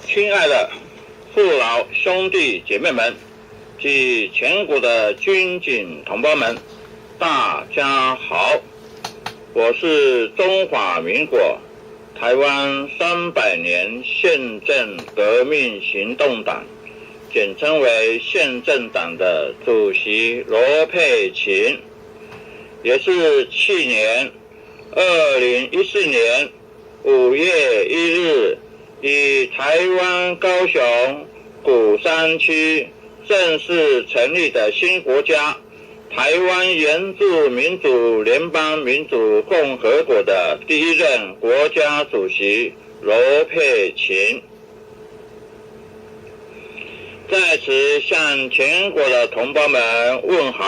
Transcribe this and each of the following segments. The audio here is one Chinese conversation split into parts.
亲爱的父老兄弟姐妹们及全国的军警同胞们，大家好，我是中华民国台湾300年宪政革命行动党，简称为宪政党的主席罗佩琴，也是去年2014年5月1日以台湾高雄鼓山区正式成立的新国家台湾原住民族联邦民主共和国的第一任国家主席罗佩琴，在此向全国的同胞们问好。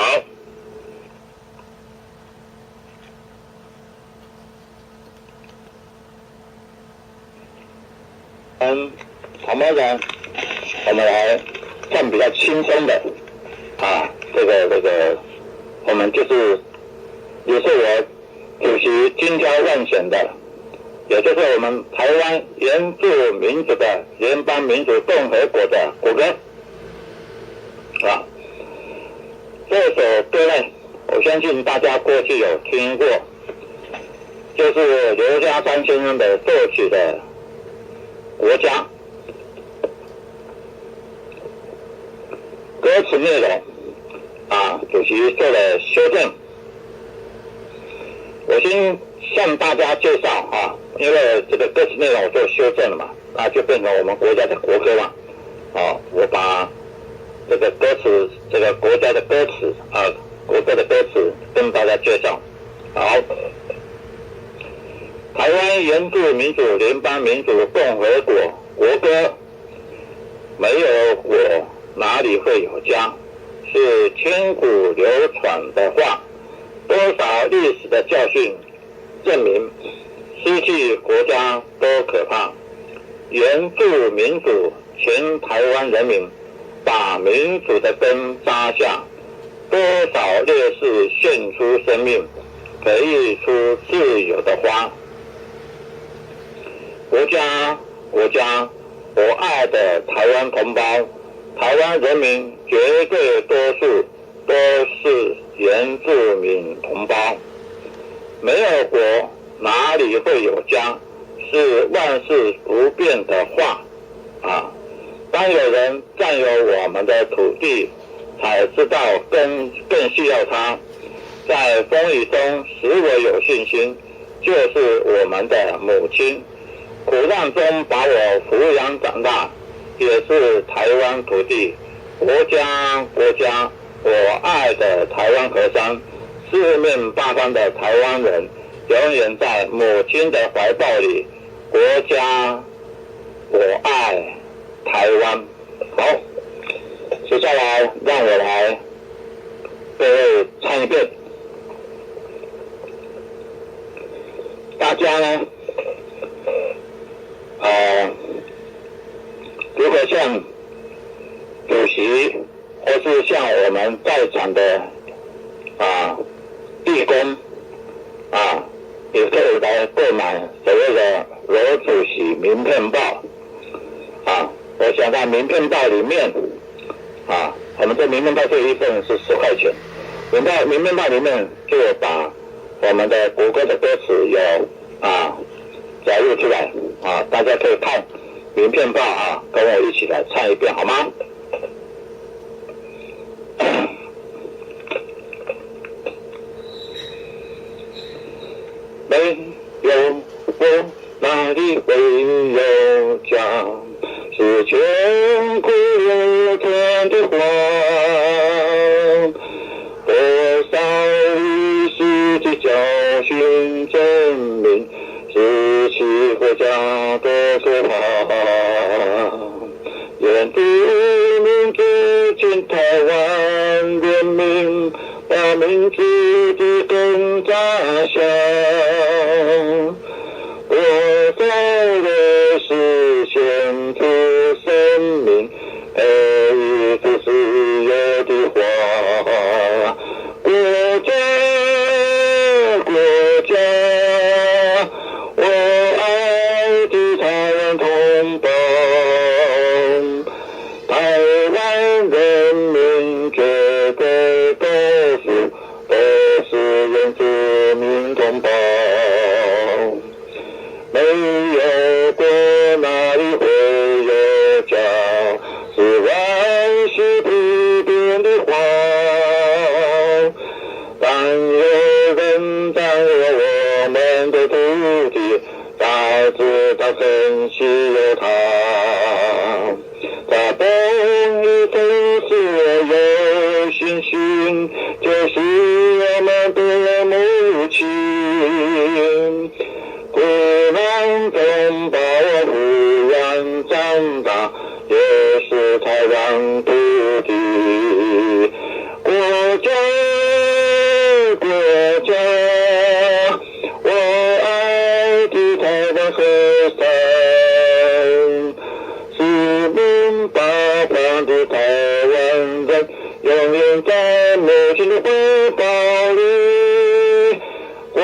同胞们，我们来看比较轻松的这个我们就是也是我主席精挑万选的，也就是我们台湾原住民族的联邦民主共和国的国歌这首歌呢，我相信大家过去有听过，就是刘家山先生的作曲的国家。歌词内容主席做了修正，我先向大家介绍因为这个歌词内容我做修正了嘛，那就变成我们国家的国歌嘛。我把这个歌词，这个国家的歌词国歌的歌词跟大家介绍。好，台湾原住民族联邦民主共和国国歌，没有我哪里会有家，是千古流传的话，多少历史的教训证明，失去国家多可怕，原住民族全台湾人民把民族的根扎下，多少烈士献出生命，培育出自由的花。国家，我爱的台湾同胞，台湾人民绝对多数，都是原住民同胞。没有国哪里会有家，是万世不变的话当有人占有我们的土地，才知道更需要它。在风雨中使我有信心，就是我们的母亲。苦难中把我扶养长大，也是台湾土地。国家，我爱的台湾河山，四面八方的台湾人，永远在母亲的怀抱里。国家，我爱台湾。好，接下来让我来各位唱一遍。大家呢如果像主席或是像我们在场的义工也可以来购买所谓的罗主席名片报我想在名片报里面我们这名片报这一份是10块钱，名片报里面就把我们的国歌的歌词有加入出来大家可以看名片报跟我一起来唱一遍好吗？没有我哪里会有家，是千古流传的话，多少历史的教训证明，失去国家多可怕，原住民族全台湾人民把民族的根扎下，多少烈士献出生命，培育出自由的花。国家，我爱的台湾同胞。们的土地，才知道更需要它。在风雨中使我有信心，就是我们的母亲。苦难中把我抚养长大，也是台湾土地。国家，国家，我爱的台湾河山，四面八方的台湾人，永远在母亲的怀抱里。国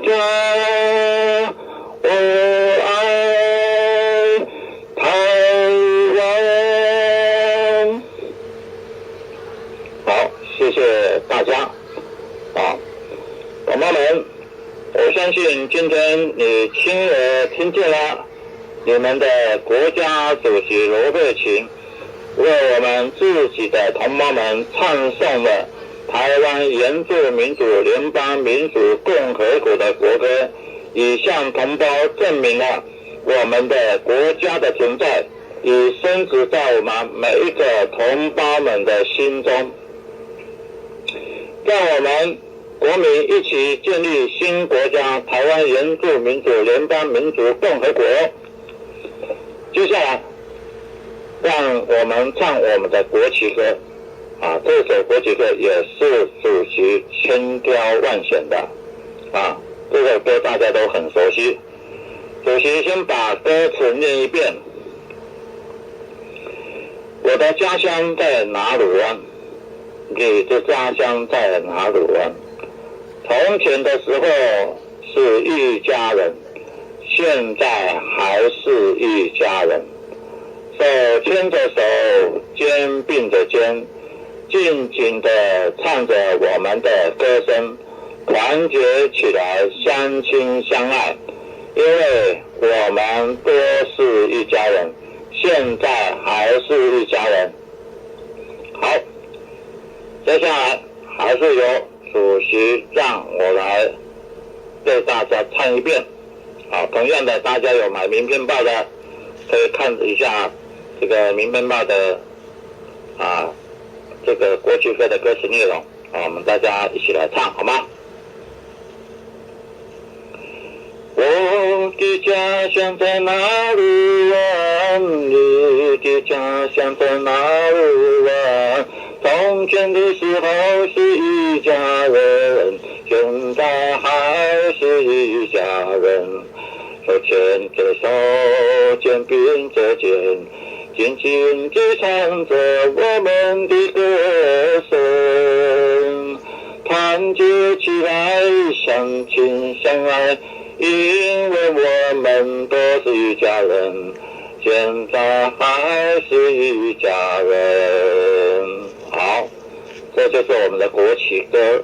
家，我爱台湾。好，谢谢大家。同胞们，我相信今天你亲耳听见了你们的国家主席罗佩琴为我们自己的同胞们唱诵了台湾原住民族联邦民主共和国的国歌，以向同胞证明了我们的国家的存在，已深植在我们每一个同胞们的心中。让我们国民一起建立新国家台湾原住民族联邦民主共和国。接下来让我们唱我们的国旗歌。这首国旗歌也是主席千挑万选的。这首歌大家都很熟悉。主席先把歌词念一遍。我的家乡在那鲁湾，你的家乡在那鲁湾。从前的时候是一家人，现在还是一家人。手牵着手，肩并着肩，尽情的唱着我们的歌声，团结起来，相亲相爱，因为我们都是一家人，现在还是一家人。好，接下来还是由主席让我来对大家唱一遍。同样的，大家有买名片报的可以看一下这个名片报的这个国旗歌的歌词内容。我们大家一起来唱好吗？我的家乡在那鲁湾，你的家乡在那鲁湾。从前的时候是一家人，现在还是一家人。手牵着手，肩并着肩，尽情地唱着我们的歌声，团结起来，相亲相爱，因为我们都是一家人，现在还是一家人。好，这就是我们的国旗歌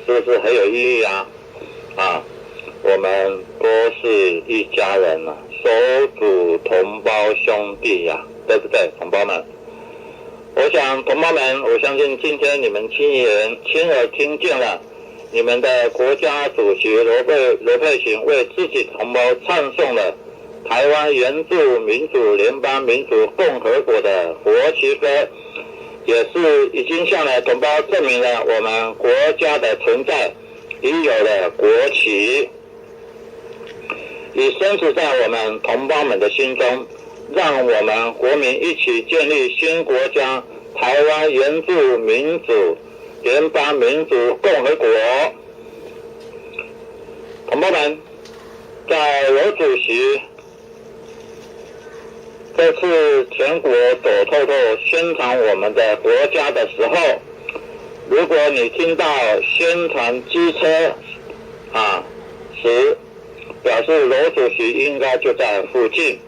是不是很有意义啊？我们都是一家人手足同胞兄弟对不对，同胞们？我想同胞们，我相信今天你们亲耳听见了你们的国家主席罗佩琴为自己同胞唱诵了台湾原住民族联邦民主共和国的国旗歌，也是已经向来同胞证明了我们国家的存在，已有了国旗，已深植在我们同胞们的心中，让我们国民一起建立新国家台湾原住民族联邦民主共和国。同胞们，在罗主席这次全国走透透宣传我们的国家的时候，如果你听到宣传机车时，表示罗主席应该就在附近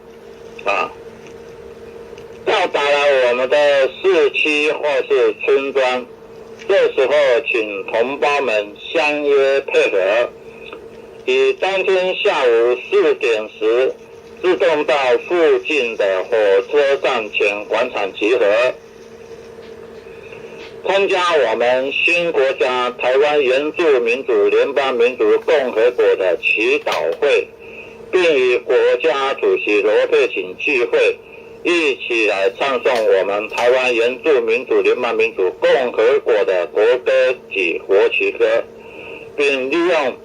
到达了我们的市区或是村庄，这时候请同胞们相约配合，以当天下午4点时自动到附近的火车站前广场集合。参加我们新国家台湾原住民族联邦民主共和国的祈祷会，并与国家主席罗佩请聚会，一起来唱诵我们台湾原住民族联邦民主共和国的国歌及国旗歌，并利用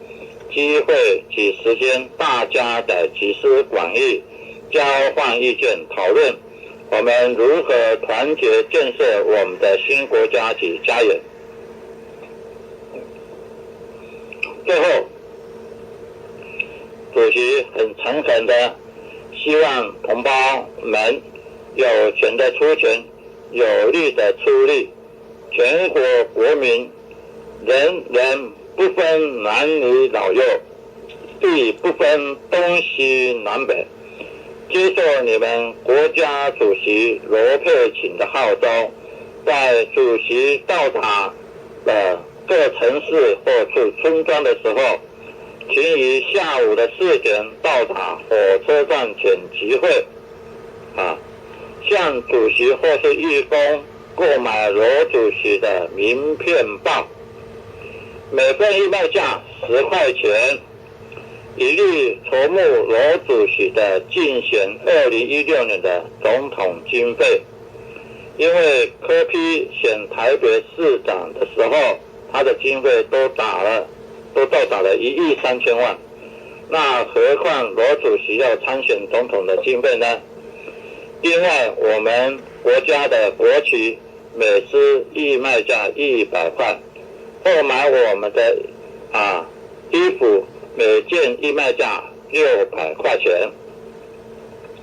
机会及时间，大家的集思广益，交换意见，讨论我们如何团结建设我们的新国家及家园。最后，主席很诚恳的希望同胞们有钱的出钱，有力的出力，全国国民人人不分男女老幼，地不分东西南北，接受你们国家主席罗佩请的号召，在主席到达的各城市或村庄的时候，请于下午的4点到达火车站前集会，向主席或是义工购买罗主席的名片报，每份义卖价10块钱，以利筹募罗主席的竞选2016年的总统经费。因为柯 P 选台北市长的时候，他的经费都到达了1亿3000万，那何况罗主席要参选总统的经费呢？另外，我们国家的国旗每支义卖价100块，购买我们的衣服每件义卖价600块钱，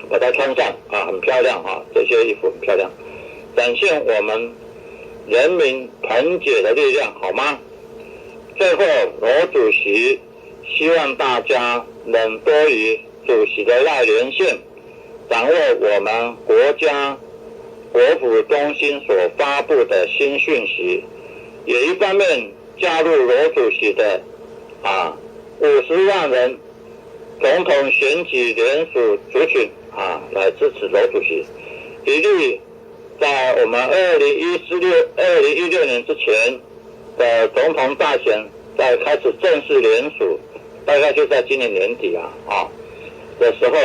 把它穿上很漂亮这些衣服很漂亮，展现我们人民团结的力量，好吗？最后，罗主席希望大家能多与主席的赖连线，掌握我们国家国府中心所发布的新讯息，也一方面加入罗主席的50万人总统选举联署族群来支持罗主席，以利在我们2016年之前的总统大选在开始正式联署，大概就在今年年底的时候，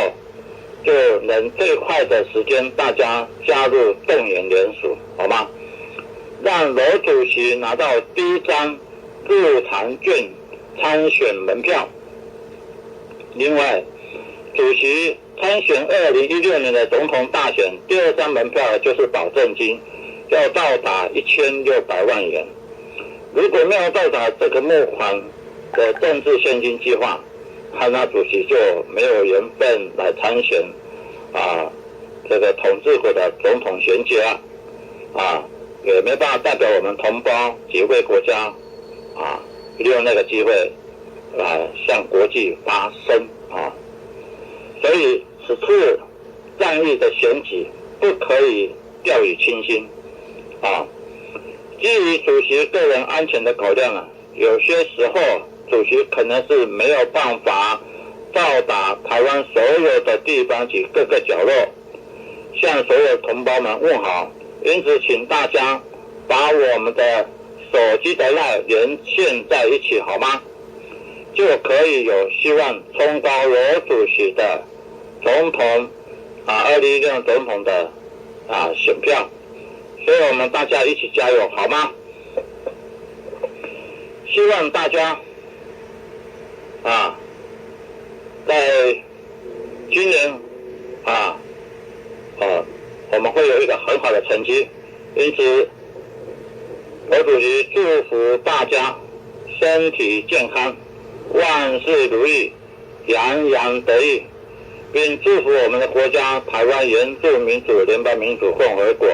就能最快的时间大家加入动员联署，好吗？让罗主席拿到第一张入场券参选门票。另外，主席参选2016年的总统大选第2张门票就是保证金，要到达1600万元。如果没有到达这个募款的政治现金计划，那主席就没有缘分来参选这个统治国的总统选举也没办法代表我们同胞几位国家利用那个机会向国际发声所以此次战役的选举不可以掉以轻心基于主席个人安全的考量有些时候主席可能是没有办法到达台湾所有的地方及各个角落，向所有同胞们问好。因此请大家把我们的手机的赖连线在一起，好吗？就可以有希望冲高罗主席的总统2016总统的选票，所以我们大家一起加油，好吗？希望大家在今年我们会有一个很好的成绩，因此罗主席祝福大家身体健康，万事如意，洋洋得意，并祝福我们的国家台湾原住民族联邦民主共和国，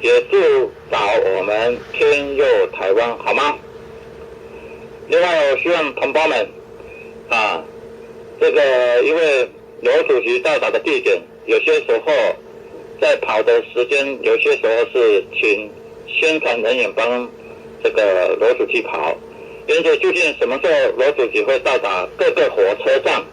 也祝祷我们天佑台湾，好吗？另外，我希望同胞们因为罗主席到达的地点，有些时候在跑的时间，有些时候是请宣传人员帮这个罗主席跑，因此究竟什么时候罗主席会到达各个火车站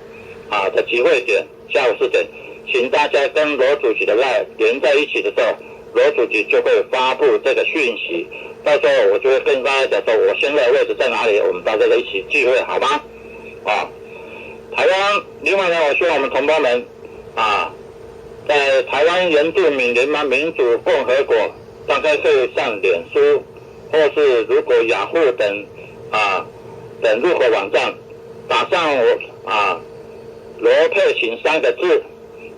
的集会点，下午4点，请大家跟罗主席的赖连在一起的时候，罗主席就会发布这个讯息，到时候我就会跟大家讲说我现在的位置在哪里，我们大家一起聚会好吗？台湾，另外呢，我希望我们同胞们在台湾原住民联邦民主共和国，大概可以上脸书，或是如果雅虎等入口网站打上罗佩琴3个字，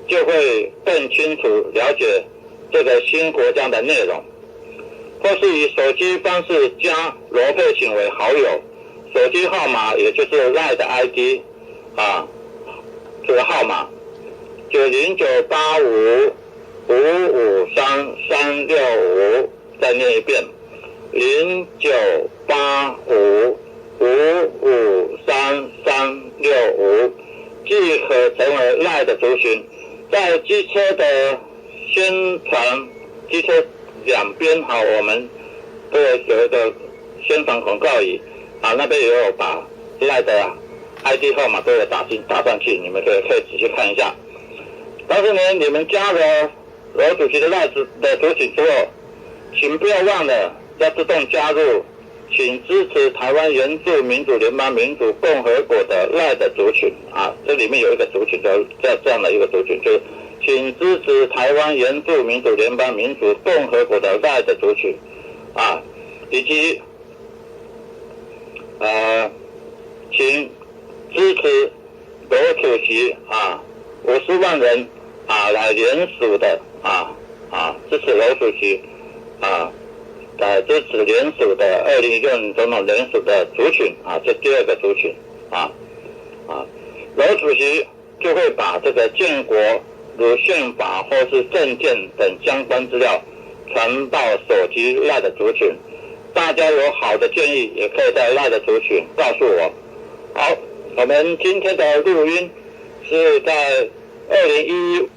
就会更清楚了解这个新国家的内容。或是以手机方式加罗佩琴为好友，手机号码也就是 LINE 的 ID 这个号码90985553365，再念一遍0985553365，即可成为 LINE 的族群。在机车的宣传，机车两边我们都有一个宣传广告语那边也有把 LINE 的ID 号码都有打上去，你们可以仔细看一下。但是呢，你们加了罗主席的 LINE 的族群之后，请不要忘了要自动加入，请支持台湾原住民族联邦民主共和国的 LINE 的族群这里面有一个族群这样的一个族群，就是请支持台湾原住民族联邦民主共和国的 LINE 的族群以及请支持罗主席50万人来联署的支持罗主席支持联署的2016年总统联署的族群这第2个族群罗主席就会把这个建国如宪法或是政见等相关资料传到手机 LINE 的族群。大家有好的建议也可以在 LINE 的族群告诉我。好，我们今天的录音是在2011